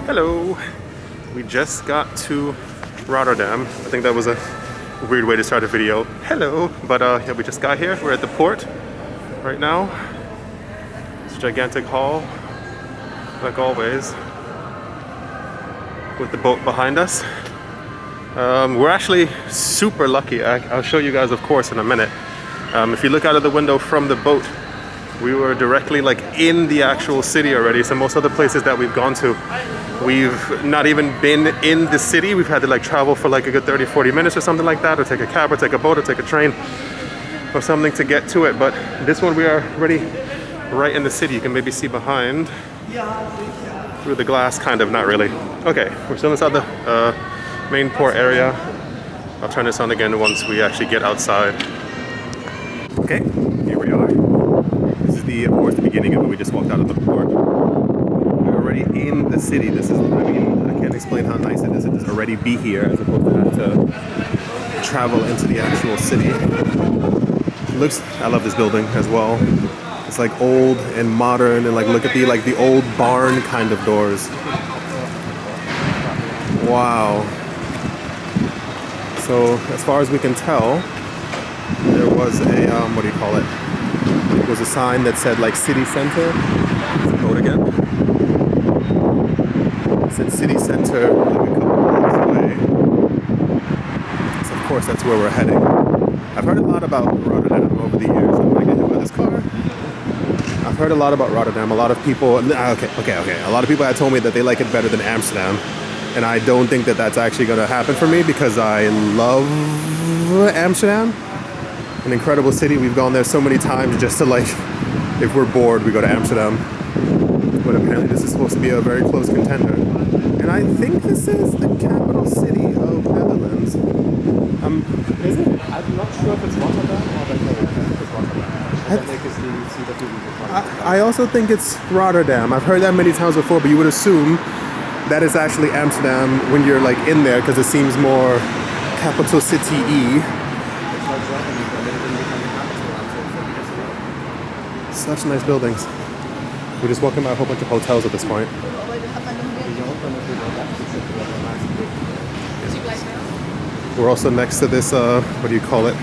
Hello! We just got to Rotterdam. I think that was a weird way to start a video. Hello! But yeah, we just got here. We're at the port right now. It's a gigantic hall, like always, with the boat behind us. We're actually super lucky. I'll show you guys, of course, in a minute. If you look out of the window from the boat, we were directly like in the actual city already. So most other places that we've gone to, we've not even been in the city. We've had to like travel for like a good 30-40 minutes or something like that, or take a cab, or take a boat, or take a train or something to get to it. But this one, we are already right in the city. You can maybe see behind through the glass, kind of, not really. Okay, we're still inside the main port area. I'll turn this on again once we actually get outside. Okay, here we are. This is of course, the beginning of it. We just walked out of the port. We're already in the city. This is, I mean, I can't explain how nice it is to just already be here as opposed to have to travel into the actual city. I love this building as well. It's like old and modern, and like look at the old barn kind of doors. Wow. So as far as we can tell, there was a what do you call it? It was a sign that said like city center. Vote again. It said city center, like a couple blocks away. So of course that's where we're heading. I've heard a lot about Rotterdam over the years. I'm gonna get hit by this car. I've heard a lot about Rotterdam. A lot of people. Okay. A lot of people have told me that they like it better than Amsterdam, and I don't think that that's actually going to happen for me because I love Amsterdam. An incredible city. We've gone there so many times just to like, if we're bored, we go to Amsterdam. But apparently this is supposed to be a very close contender. And I think this is the capital city of Netherlands. Is it? I'm not sure if it's Rotterdam or it's Rotterdam. I also think it's Rotterdam. I've heard that many times before, but you would assume that is actually Amsterdam when you're like in there because it seems more capital city-y. Such nice buildings. We're just walking by a whole bunch of hotels at this point. We're also next to this, what do you call it?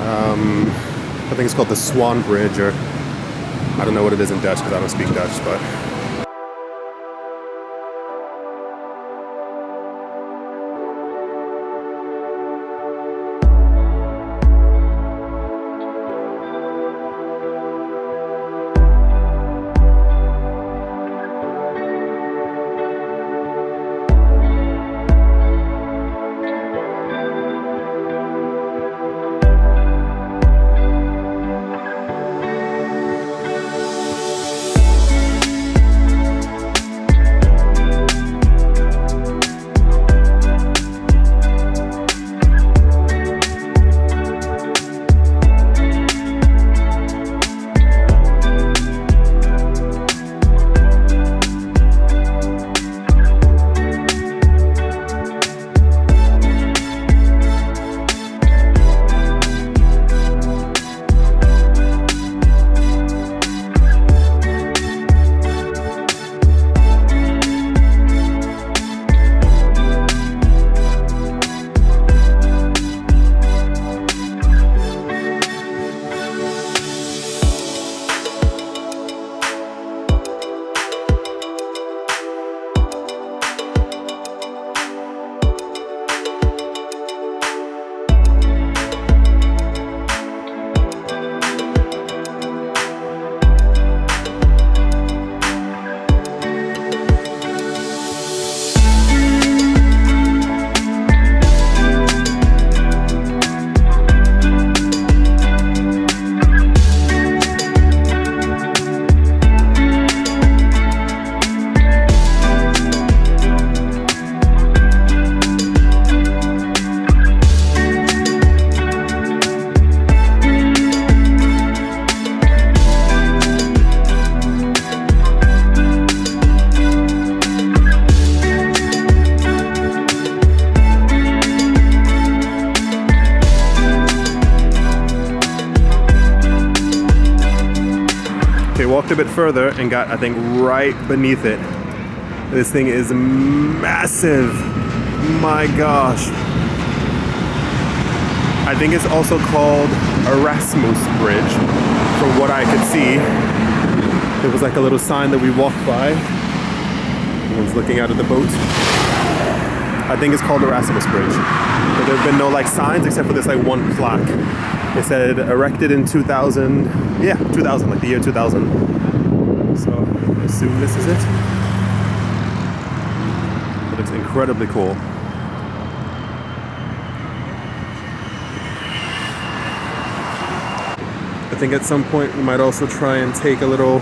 I think it's called the Swan Bridge, or I don't know what it is in Dutch because I don't speak Dutch, but walked a bit further and got, I think, right beneath it. This thing is massive. My gosh. I think it's also called Erasmus Bridge, from what I could see. There was like a little sign that we walked by. Everyone's looking out of the boat. I think it's called Erasmus Bridge. But there's been no like signs except for this like one plaque. It said erected in 2000. Yeah, 2000, like the year 2000. So I assume this is it. But it's incredibly cool. I think at some point we might also try and take a little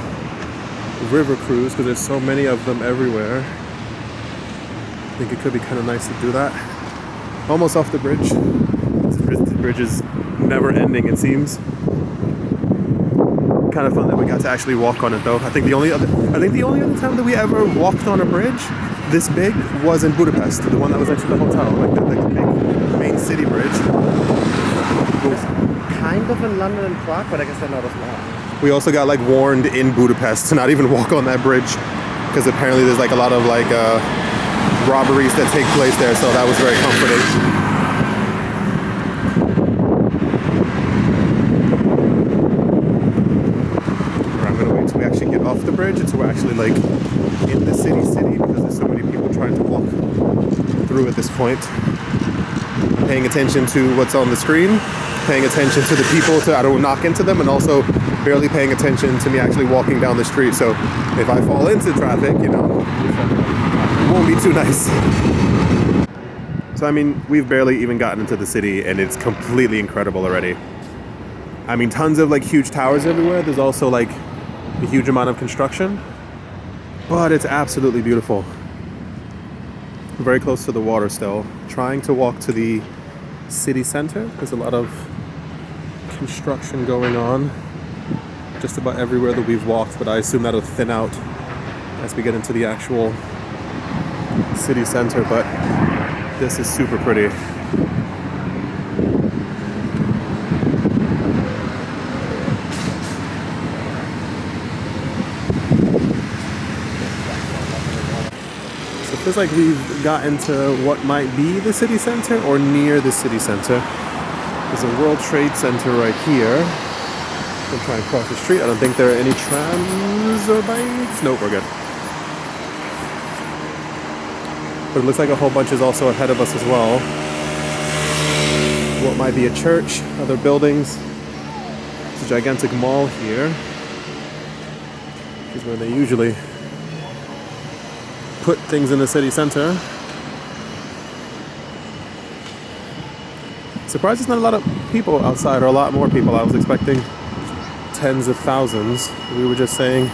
river cruise because there's so many of them everywhere. I think it could be kind of nice to do that. Almost off the bridge. The bridge is never ending, it seems. Kind of fun that we got to actually walk on it though. I think the only other time that we ever walked on a bridge this big was in Budapest, the one that was next to the hotel, like the big main city bridge. Kind of in London and Prague, but I guess they're not as long. We also got like warned in Budapest to not even walk on that bridge because apparently there's like a lot of like robberies that take place there, so that was very comforting. I'm gonna wait till we actually get off the bridge until we're actually like in the city because there's so many people trying to walk through at this point. Paying attention to what's on the screen, paying attention to the people I don't knock into them, and also barely paying attention to me actually walking down the street. So if I fall into traffic, you know, it won't be too nice. So I mean, we've barely even gotten into the city and it's completely incredible already. I mean, tons of like huge towers everywhere. There's also like a huge amount of construction, but it's absolutely beautiful. Very close to the water still. Trying to walk to the city center. There's a lot of construction going on just about everywhere that we've walked, but I assume that'll thin out as we get into the actual city center. But this is super pretty. So it feels like we've gotten to what might be the city center or near the city center. There's a World Trade Center right here. I'm trying to cross the street. I don't think there are any trams or bikes. Nope, we're good. But it looks like a whole bunch is also ahead of us as well. What might be a church, other buildings. It's a gigantic mall here, which is where they usually put things in the city center. Surprised there's not a lot of people outside, or a lot more people. I was expecting tens of thousands. We were just saying,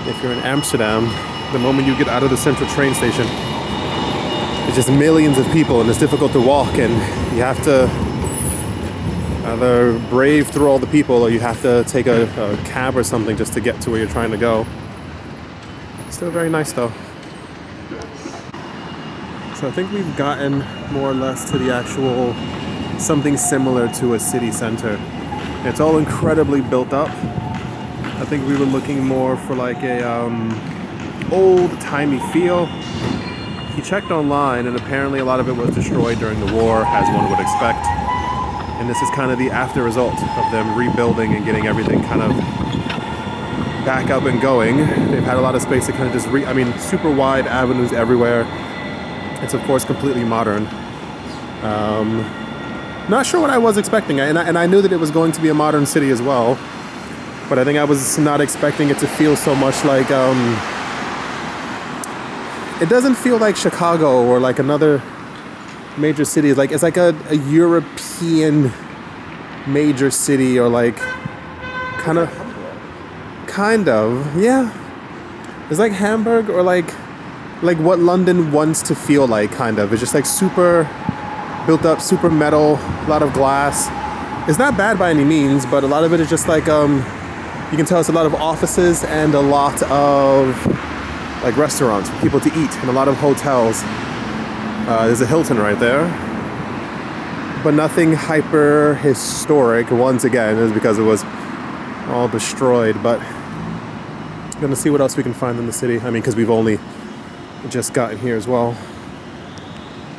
if you're in Amsterdam, the moment you get out of the central train station, it's just millions of people and it's difficult to walk, and you have to either brave through all the people or you have to take a cab or something just to get to where you're trying to go. Still very nice though. So I think we've gotten more or less to the actual, something similar to a city center. It's all incredibly built up. I think we were looking more for like a old-timey feel. He checked online and apparently a lot of it was destroyed during the war, as one would expect. And this is kind of the after result of them rebuilding and getting everything kind of back up and going. They've had a lot of space to kind of just super wide avenues everywhere. It's of course completely modern. Not sure what I was expecting, and I knew that it was going to be a modern city as well, but I think I was not expecting it to feel so much like, it doesn't feel like Chicago or like another major city. Like it's like a European major city, or like kind of, yeah. It's like Hamburg, or like what London wants to feel like, kind of. It's just like super built up, super metal, a lot of glass. It's not bad by any means, but a lot of it is just like, you can tell it's a lot of offices and a lot of like restaurants for people to eat, and a lot of hotels. There's a Hilton right there, but nothing hyper historic. Once again, is because it was all destroyed, but I'm gonna see what else we can find in the city. I mean, because we've only just gotten here as well.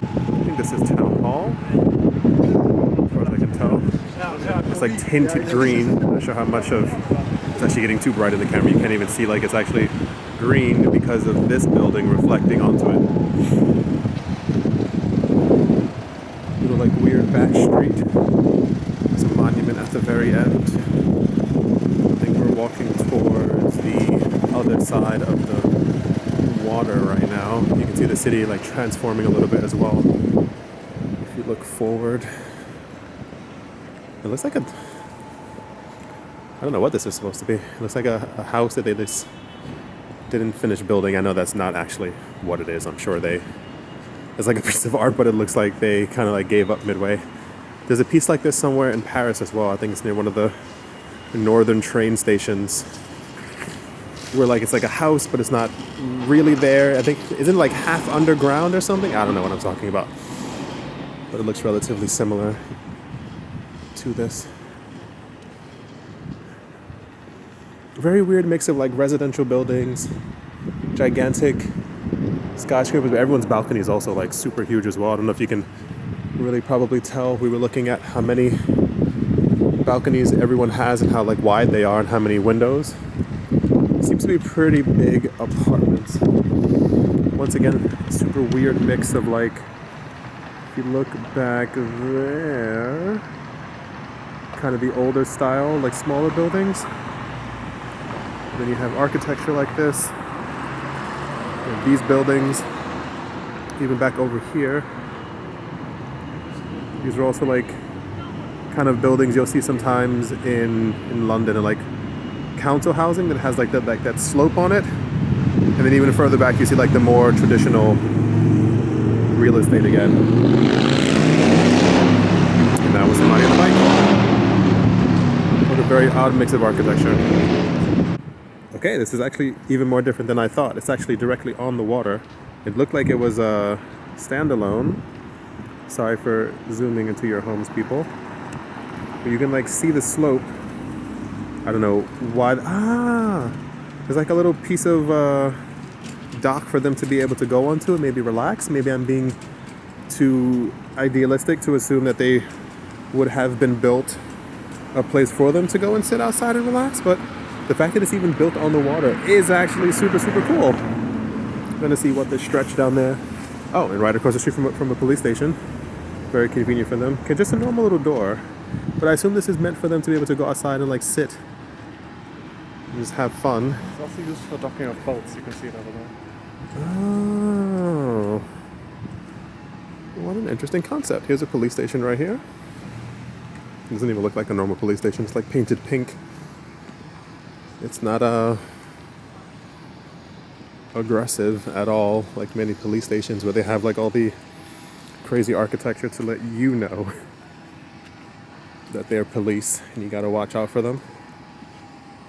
I think this is Town Hall, as far as I can tell. It's like tinted green. I'm not sure how much of it's actually getting too bright in the camera. You can't even see like it's actually green because of this building reflecting onto it. Little like weird back street. There's a monument at the very end. I think we're walking towards the other side of the water right now. You can see the city like transforming a little bit as well. If you look forward, it looks like I don't know what this is supposed to be. It looks like a house that they just didn't finish building. I know that's not actually what it is. I'm sure it's like a piece of art, but it looks like they kind of like gave up midway. There's a piece like this somewhere in Paris as well. I think it's near one of the northern train stations where like it's like a house, but it's not really there. I think, isn't it like half underground or something? I don't know what I'm talking about. But it looks relatively similar to this. Very weird mix of like residential buildings, gigantic skyscrapers, but everyone's balcony is also like super huge as well. I don't know if you can really probably tell. We were looking at how many balconies everyone has and how like wide they are and how many windows. Seems to be pretty big apartments. Once again, super weird mix of like, if you look back there, kind of the older style, like smaller buildings. And then you have architecture like this. And these buildings, even back over here, these are also like kind of buildings you'll see sometimes in London, and like council housing that has like that slope on it. And then even further back you see like the more traditional real estate again. And that was somebody on the bike. What a very odd mix of architecture. Okay, this is actually even more different than I thought. It's actually directly on the water. It looked like it was a standalone. Sorry for zooming into your homes, people. But you can like see the slope. I don't know why. There's like a little piece of dock for them to be able to go onto and maybe relax. Maybe I'm being too idealistic to assume that they would have been built a place for them to go and sit outside and relax, but the fact that it's even built on the water is actually super, super cool. I'm gonna see what the stretch down there. Oh, and right across the street from a police station. Very convenient for them. Okay, just a normal little door. But I assume this is meant for them to be able to go outside and like sit and just have fun. It's also used for docking of boats. You can see it over there. Oh. What an interesting concept. Here's a police station right here. It doesn't even look like a normal police station. It's like painted pink. It's not aggressive at all, like many police stations where they have like all the crazy architecture to let you know that they're police and you gotta watch out for them.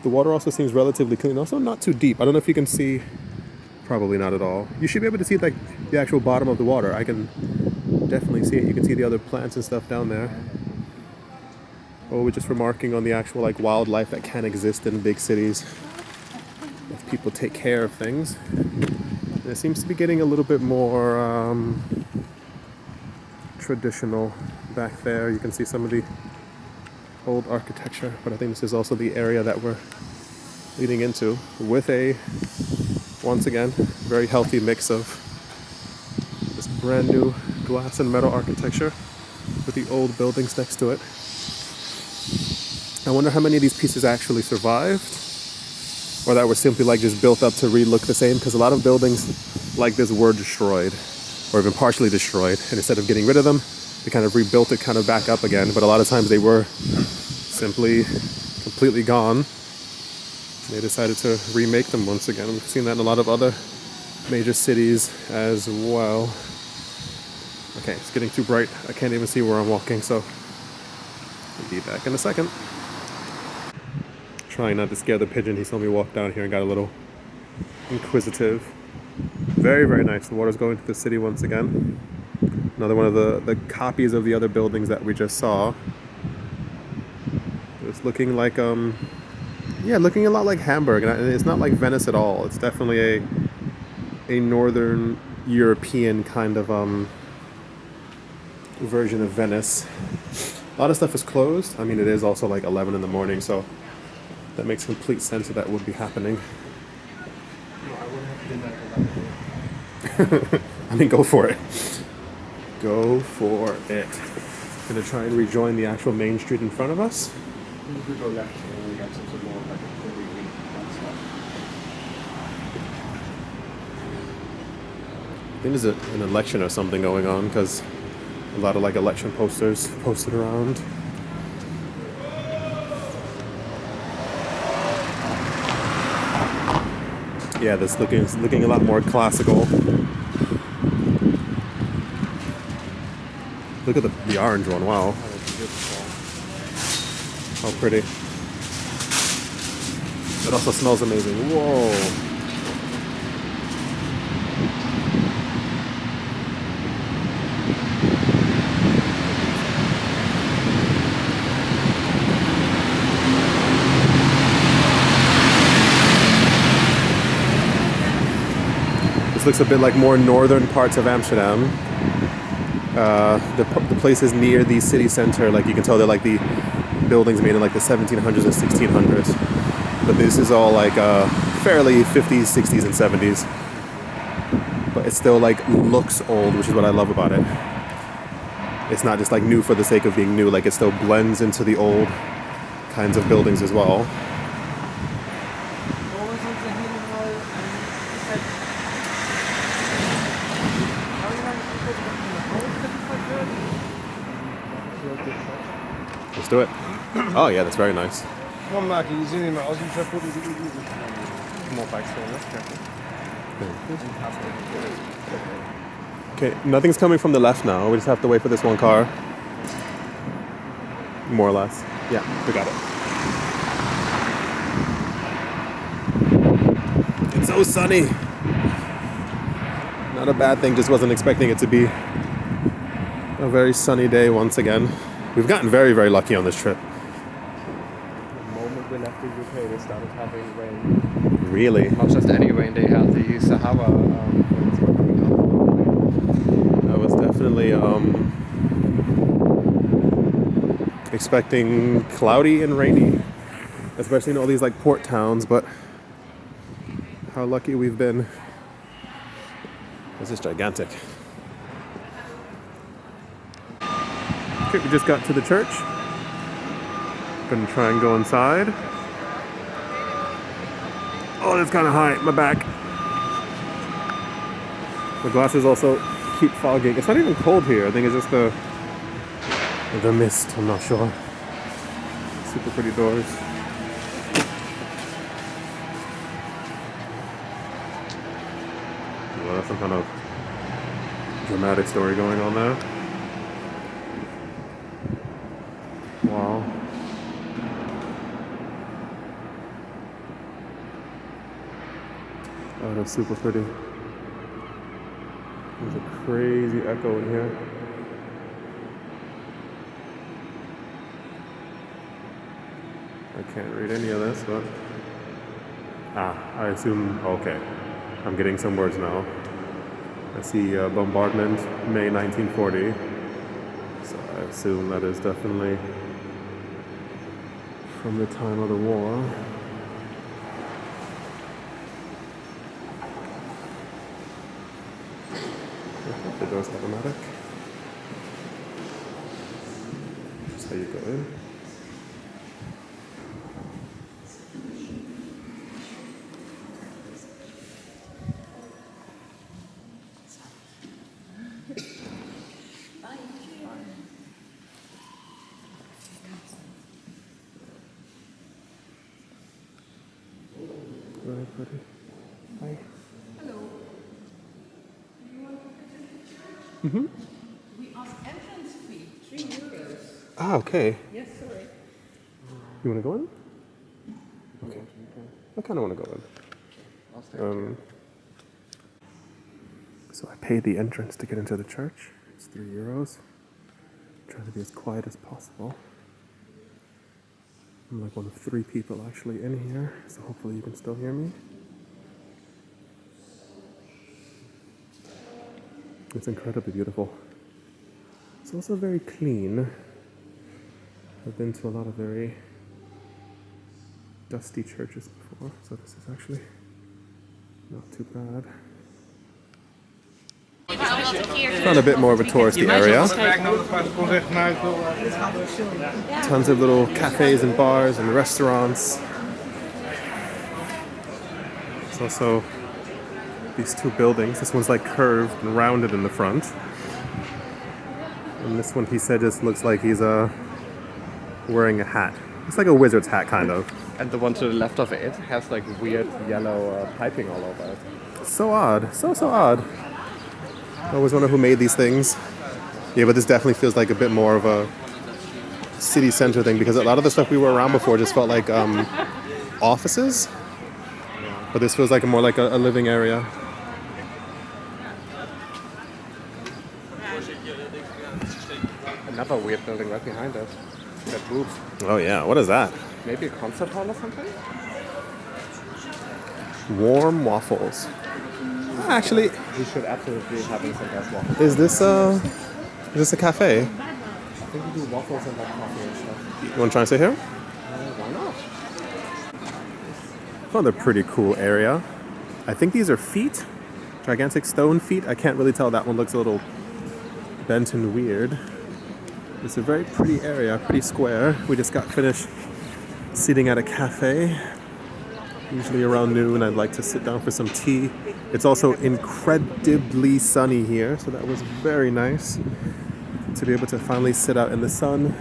The water also seems relatively clean, also not too deep. I don't know if you can see, probably not at all. You should be able to see like the actual bottom of the water. I can definitely see it. You can see the other plants and stuff down there. Or we're just remarking on the actual like wildlife that can exist in big cities if people take care of things. And it seems to be getting a little bit more traditional back there. You can see some of the old architecture, but I think this is also the area that we're leading into with a, once again, very healthy mix of this brand new glass and metal architecture with the old buildings next to it. I wonder how many of these pieces actually survived, or that were simply like just built up to re-look the same, because a lot of buildings like this were destroyed, or even partially destroyed, and instead of getting rid of them, they kind of rebuilt it kind of back up again, but a lot of times they were simply completely gone. They decided to remake them once again. We've seen that in a lot of other major cities as well. Okay, it's getting too bright. I can't even see where I'm walking, so I'll be back in a second. Trying not to scare the pigeon. He saw me walk down here and got a little inquisitive. Very, very nice. The water's going to the city once again. Another one of the copies of the other buildings that we just saw. It's looking like, looking a lot like Hamburg. And it's not like Venice at all. It's definitely a northern European kind of version of Venice. A lot of stuff is closed. I mean, it is also like 11 in the morning, so that makes complete sense that would be happening. No, I wouldn't have been that 11. I mean, go for it. Go for it. Gonna try and rejoin the actual main street in front of us. We could go left and we got some more like a pretty week and stuff. I think there's an election or something going on because a lot of like election posters posted around. Yeah, this looking a lot more classical. Look at the orange one, wow. Oh, it's beautiful. How pretty. It also smells amazing. Whoa. This looks a bit like more northern parts of Amsterdam. The places near the city center, like you can tell they're like the buildings made in like the 1700s and 1600s. But this is all like fairly 50s, 60s, and 70s. But it still like looks old, which is what I love about it. It's not just like new for the sake of being new, like it still blends into the old kinds of buildings as well. Let's do it. Oh yeah, that's very nice. Kom maar, je zit niet meer als je zo goed doet. More bikes going left, careful. Okay, nothing's coming from the left now. We just have to wait for this one car. More or less. Yeah, we got it. It's so sunny. Not a bad thing, just wasn't expecting it to be a very sunny day once again. We've gotten very, very lucky on this trip. The moment we left the UK, they started having rain. Really? Not just any rain, they had the Sahara. I was definitely expecting cloudy and rainy, especially in all these like port towns, but how lucky we've been. This is gigantic. Okay, we just got to the church. Gonna try and go inside. Oh, that's kind of high, my back. My glasses also keep fogging. It's not even cold here. I think it's just the mist. I'm not sure. Super pretty doors. Well, that's some kind of dramatic story going on there. Wow. Oh, that's super pretty. There's a crazy echo in here. I can't read any of this, but... I assume... Okay. I'm getting some words now. I see bombardment, May 1940. So I assume that is definitely from the time of the war. The door's automatic. That's how you go in. Very pretty. Hi. Hello. Do you want to visit the church? Mm-hmm. We ask entrance fee, €3. Ah, okay. Yes, sorry. You want to go in? Okay. I kind of want to go in. So I paid the entrance to get into the church. It's €3. Trying to be as quiet as possible. I'm like one of 3 people actually in here, so hopefully you can still hear me. It's incredibly beautiful. It's also very clean. I've been to a lot of very dusty churches before, so this is actually not too bad. Found a bit more of a touristy area. Tons of little cafes and bars and restaurants. There's also these two buildings. This one's like curved and rounded in the front. And this one, he said, just looks like he's wearing a hat. It's like a wizard's hat, kind of. And the one to the left of it has like weird yellow piping all over it. So odd. So odd. I always wonder who made these things. Yeah, but this definitely feels like a bit more of a city center thing, because a lot of the stuff we were around before just felt like offices. But this feels like more like a living area. Another weird building right behind us that moves. Oh yeah, what is that? Maybe a concert hall or something? Warm waffles. Actually, We should absolutely have some gas waffles. is this a cafe? I think we do waffles and like coffee and stuff. You want to try and sit here? Why not? Found a pretty cool area. I think these are feet, gigantic stone feet. I can't really tell. That one looks a little bent and weird. It's a very pretty area, pretty square. We just got finished sitting at a cafe. Usually around noon, I'd like to sit down for some tea. It's also incredibly sunny here, so that was very nice to be able to finally sit out in the sun.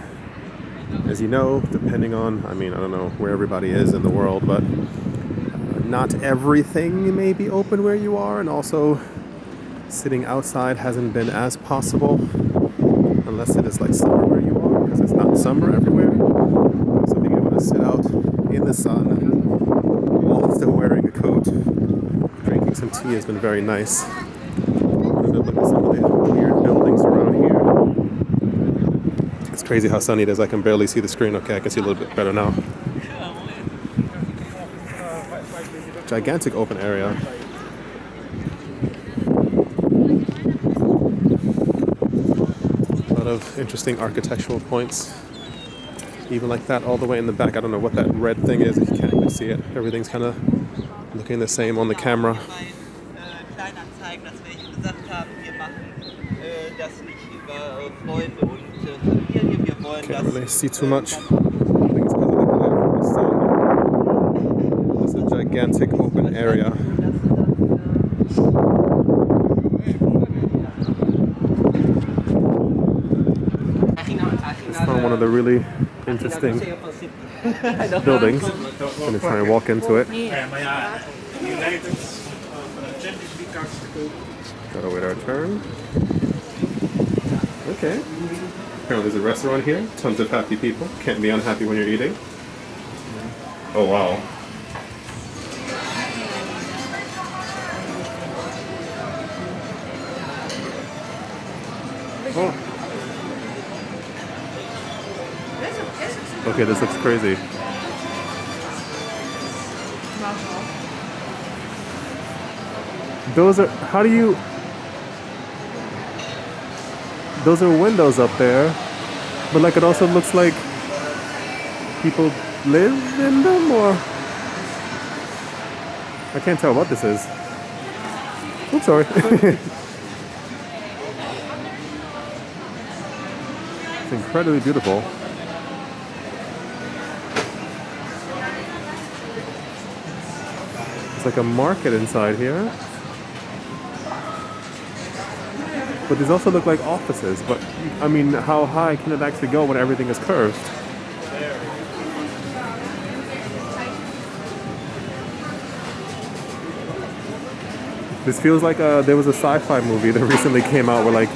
As you know, depending on, I don't know where everybody is in the world, but not everything may be open where you are, and also sitting outside hasn't been as possible unless it is like summer where you are, because it's not summer everywhere. So being able to sit out in the sun while still wearing a coat, drinking some tea has been very nice. I'm gonna look at some of the weird buildings around here. It's crazy how sunny it is. I can barely see the screen. Okay, I can see a little bit better now. Gigantic open area. A lot of interesting architectural points. Even like that all the way in the back. I don't know what that red thing is if you can't even see it. Everything's kind of looking the same on the camera. Can't really see too much. I think it's because of the glare from the sun. It's a gigantic open area. It's found one of the really interesting buildings. I'm going to try and walk into it. Gotta wait our turn. Okay. Apparently there's a restaurant here. Tons of happy people. Can't be unhappy when you're eating. Oh wow. Oh. Okay, this looks crazy. Those are, how do you, those are windows up there, but like it also looks like people live in them, or I can't tell what this is. Oops, sorry. It's incredibly beautiful. It's like a market inside here. But these also look like offices, but I mean, how high can it actually go when everything is curved? This feels like there was a sci-fi movie that recently came out where like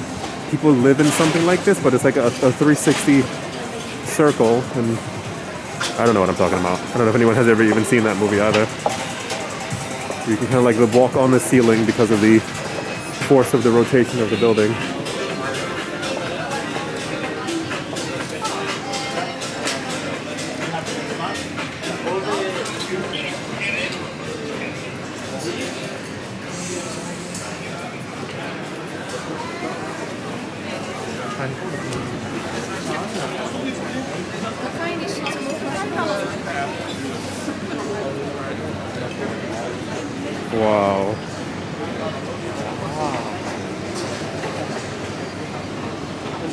people live in something like this, but it's like a 360 circle, and I don't know what I'm talking about. I don't know if anyone has ever even seen that movie either. You can kind of like walk on the ceiling because of the force of the rotation of the building. Wow.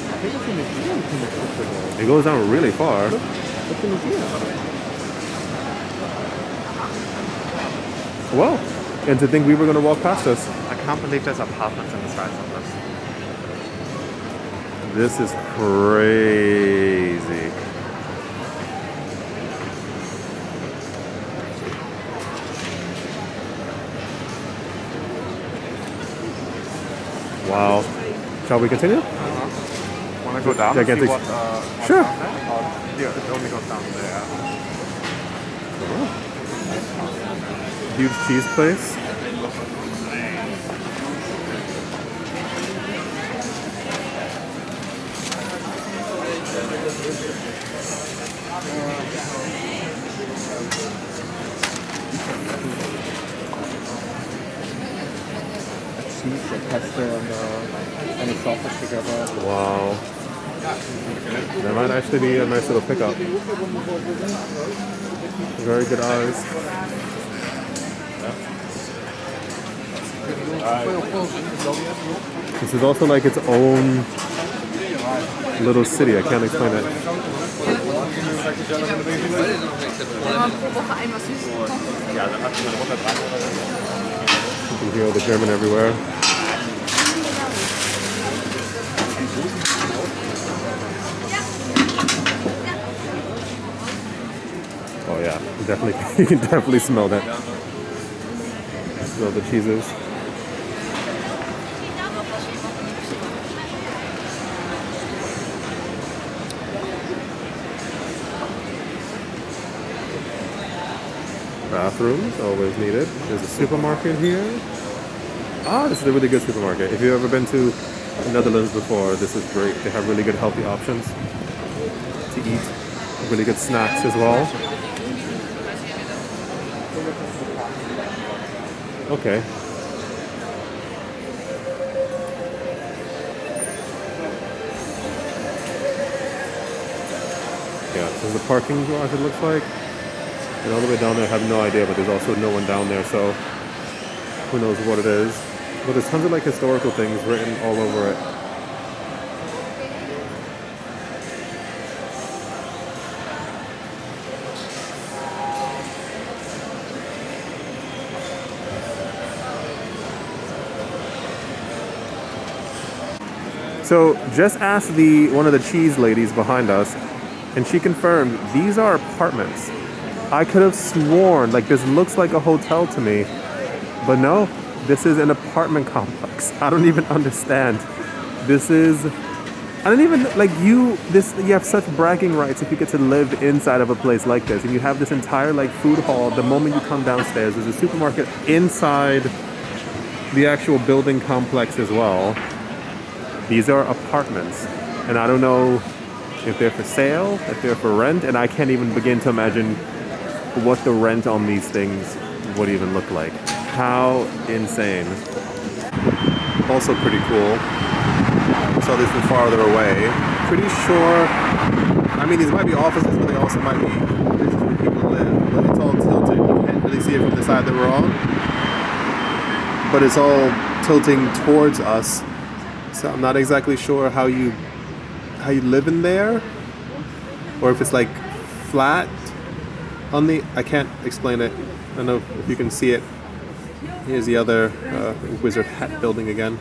I think it's a museum connected to there. It goes down really far. It's a museum. Wow. And to think we were going to walk past this. I can't believe there's apartments in the size of this. This is crazy. Wow. Shall we continue? Want to go down and see Gigantic. what's Sure. down there? Or, yeah, it only goes down there. Huge cheese place. Cheese, the pesto, and the sausage together. Wow. That might actually be a nice little pickup. Very good eyes. This is also like its own little city. I can't explain it. You can hear the German everywhere. Oh yeah, definitely. You can definitely smell that. Smell the cheeses. Bathrooms, always needed. There's a supermarket here. Ah, this is a really good supermarket. If you've ever been to the Netherlands before, this is great. They have really good healthy options to eat. Really good snacks as well. Okay. Yeah, this is the parking garage it looks like. And all the way down there, I have no idea, but there's also no one down there, so who knows what it is. But there's tons of like historical things written all over it. So just asked one of the cheese ladies behind us, and she confirmed these are apartments. I could have sworn like this looks like a hotel to me, but no, this is an apartment complex. I don't even understand. This is, I don't even like you have such bragging rights if you get to live inside of a place like this, and you have this entire like food hall. The moment you come downstairs, there's a supermarket inside the actual building complex as well. These are apartments, and I don't know if they're for sale, if they're for rent, and I can't even begin to imagine what the rent on these things would even look like. How insane. Also pretty cool. Saw this from farther away. Pretty sure, I mean these might be offices, but they also might be places where people live. But it's all tilted. You can't really see it from the side that we're on. But it's all tilting towards us. So I'm not exactly sure how you live in there, or if it's like flat on the. I can't explain it. I don't know if you can see it. Here's the other Wizard Hat building again.